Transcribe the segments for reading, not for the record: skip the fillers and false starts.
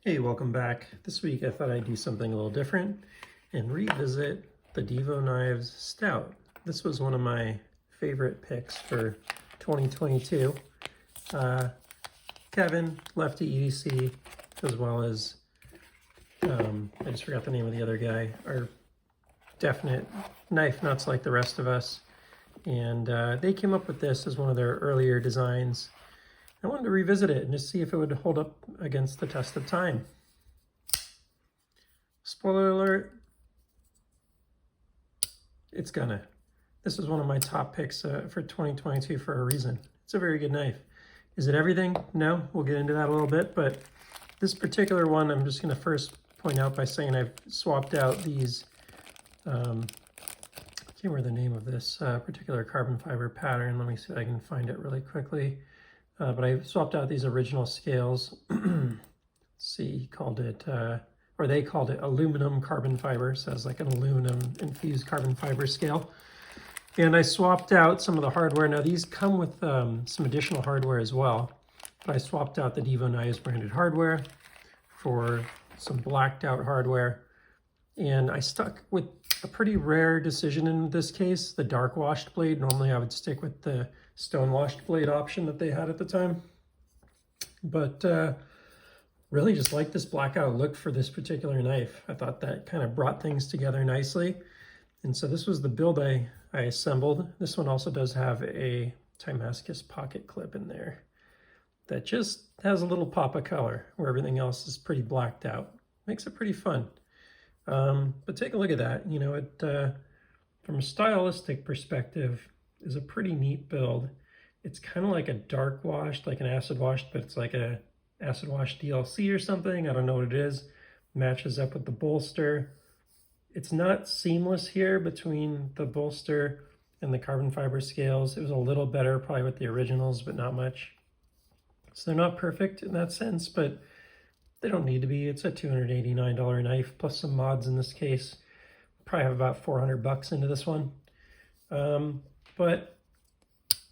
Hey, welcome back. This week I thought I'd do something a little different and revisit the Divo Knives Stout. This was one of my favorite picks for 2022. Kevin, Lefty EDC, as well as, I just forgot the name of the other guy, are definite knife nuts like the rest of us. And they came up with this as one of their earlier designs. I wanted to revisit it and just see if it would hold up against the test of time. Spoiler alert, it's gonna. This is one of my top picks for 2022 for a reason. It's a very good knife. Is it everything? No, we'll get into that a little bit, but this particular one, I'm just gonna first point out by saying I've swapped out these, I can't remember the name of this particular carbon fiber pattern. Let me see if I can find it really quickly. But I swapped out these original scales. Let's see, he called it, or they called it aluminum carbon fiber. So it's like an aluminum infused carbon fiber scale. And I swapped out some of the hardware. Now these come with some additional hardware as well. But I swapped out the Divo Knives branded hardware for some blacked out hardware. And I stuck with a pretty rare decision in this case, the dark washed blade. Normally I would stick with the stone washed blade option that they had at the time. But really just like this blackout look for this particular knife. I thought that kind of brought things together nicely. And so this was the build I assembled. This one also does have a Timascus pocket clip in there that just has a little pop of color where everything else is pretty blacked out. Makes it pretty fun. But take a look at that. You know, it from a stylistic perspective is a pretty neat build. It's kind of like a dark washed, like an acid washed, but it's like a acid wash DLC or something. I don't know what it is. Matches up with the bolster. It's not seamless here between the bolster and the carbon fiber scales. It was a little better probably with the originals, but not much. So they're not perfect in that sense, but they don't need to be. It's a $289 knife plus some mods in this case. Probably have about 400 bucks into this one. But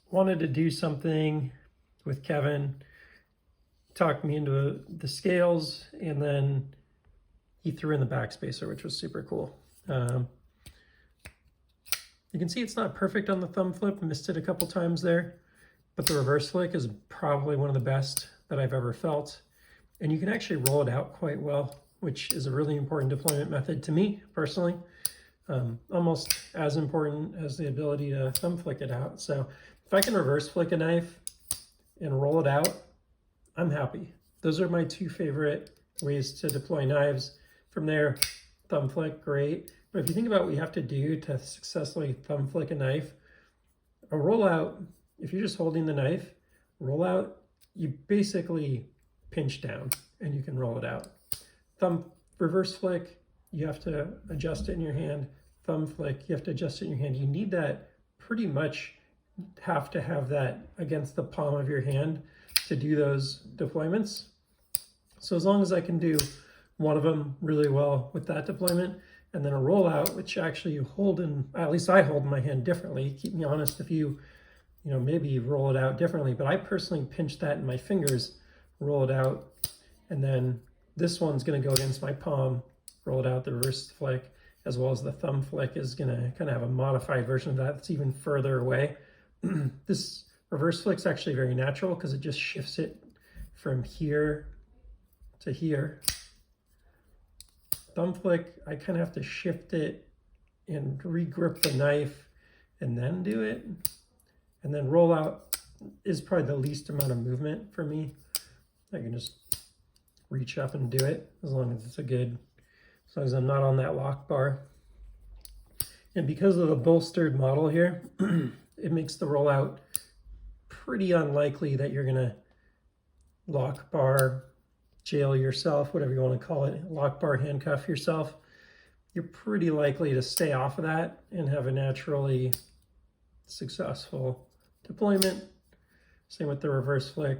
wanted to do something with Kevin, talked me into the scales, and then he threw in the backspacer, which was super cool. You can see it's not perfect on the thumb flip, missed it a couple times there, but the reverse flick is probably one of the best that I've ever felt. And you can actually roll it out quite well, which is a really important deployment method to me personally. Almost as important as the ability to thumb flick it out. So if I can reverse flick a knife and roll it out, I'm happy. Those are my two favorite ways to deploy knives. From there, thumb flick, great. But if you think about what you have to do to successfully thumb flick a knife, a rollout, if you're just holding the knife, rollout, you basically pinch down and you can roll it out. Thumb reverse flick, you have to adjust it in your hand. Thumb flick, you have to adjust it in your hand. You need that, pretty much have to have that against the palm of your hand to do those deployments. So as long as I can do one of them really well with that deployment, and then a rollout, which actually you hold in, at least I hold in my hand differently. Keep me honest if you maybe you roll it out differently, but I personally pinch that in my fingers, roll it out, and then this one's gonna go against my palm, roll it out, the reverse flick, as well as the thumb flick is gonna kind of have a modified version of that that's even further away. This reverse flick's actually very natural because it just shifts it from here to here. Thumb flick, I kind of have to shift it and re-grip the knife and then do it. And then roll out is probably the least amount of movement for me. I can just reach up and do it as long as it's as long as I'm not on that lock bar. And because of the bolstered model here, it makes the rollout pretty unlikely that you're gonna lock bar, jail yourself, whatever you want to call it, lock bar, handcuff yourself. You're pretty likely to stay off of that and have a naturally successful deployment. Same with the reverse flick.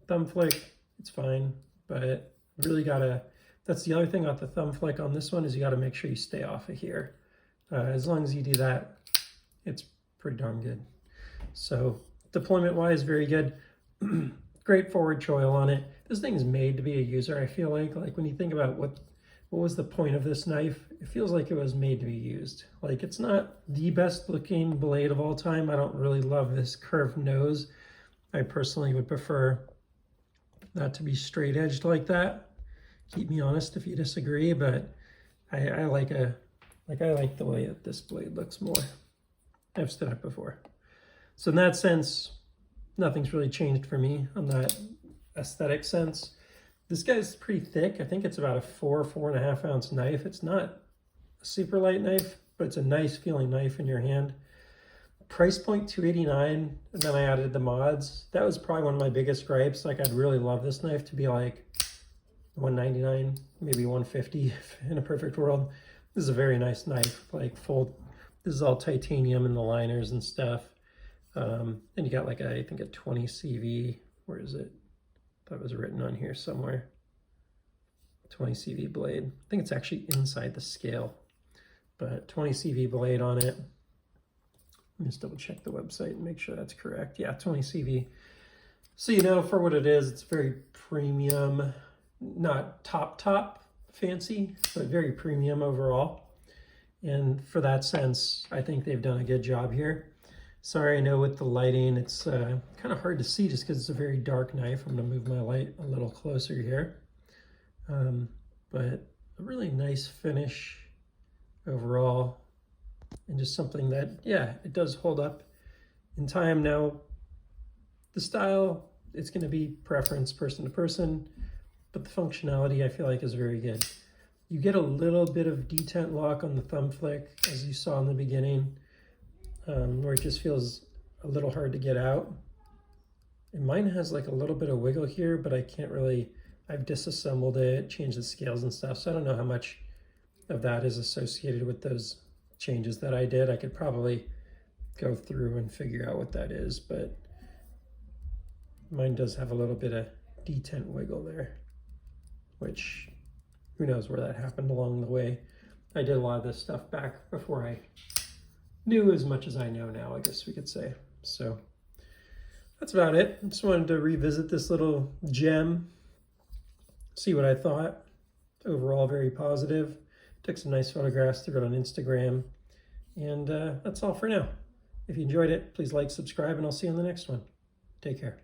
Thumb flick, it's fine, but really gotta, that's the other thing about the thumb flick on this one is you gotta make sure you stay off of here. As long as you do that, it's pretty darn good. So deployment wise, very good. Great forward choil on it. this thing is made to be a user, I feel like. Like when you think about what was the point of this knife, it feels like it was made to be used. Like it's not the best looking blade of all time. I don't really love this curved nose. I personally would prefer not to be straight edged like that. Keep me honest if you disagree, but I like the way that this blade looks more. I've stood up before. So in that sense, nothing's really changed for me on that aesthetic sense. This guy's pretty thick. I think it's about a 4.5 ounce knife. It's not a super light knife, but it's a nice feeling knife in your hand. Price point $289, and then I added the mods. That was probably one of my biggest gripes. Like I'd really love this knife to be like $199, maybe $150 in a perfect world. This is a very nice knife, like full. This is all titanium in the liners and stuff. And you got like I think a 20 CV. Where is it? That was written on here somewhere. 20 CV blade. I think it's actually inside the scale, but 20 CV blade on it. Let me just double check the website and make sure that's correct. Yeah, 20 CV. So you know, for what it is, it's very premium, not top fancy, but very premium overall. And for that sense, I think they've done a good job here. Sorry, I know with the lighting, it's kind of hard to see just because it's a very dark knife. I'm going to move my light a little closer here. But a really nice finish overall. And just something that, yeah, it does hold up in time. Now, the style, it's going to be preference person to person, but the functionality I feel like is very good. You get a little bit of detent lock on the thumb flick, as you saw in the beginning. Where it just feels a little hard to get out. And mine has like a little bit of wiggle here, but I can't really, I've disassembled it, changed the scales and stuff, so I don't know how much of that is associated with those changes that I did. I could probably go through and figure out what that is, but mine does have a little bit of detent wiggle there, which who knows where that happened along the way. I did a lot of this stuff back before I knew as much as I know now, I guess we could say. So that's about it. I just wanted to revisit this little gem, see what I thought. Overall, very positive. Took some nice photographs, threw it on Instagram. And that's all for now. If you enjoyed it, please like, subscribe, and I'll see you on the next one. Take care.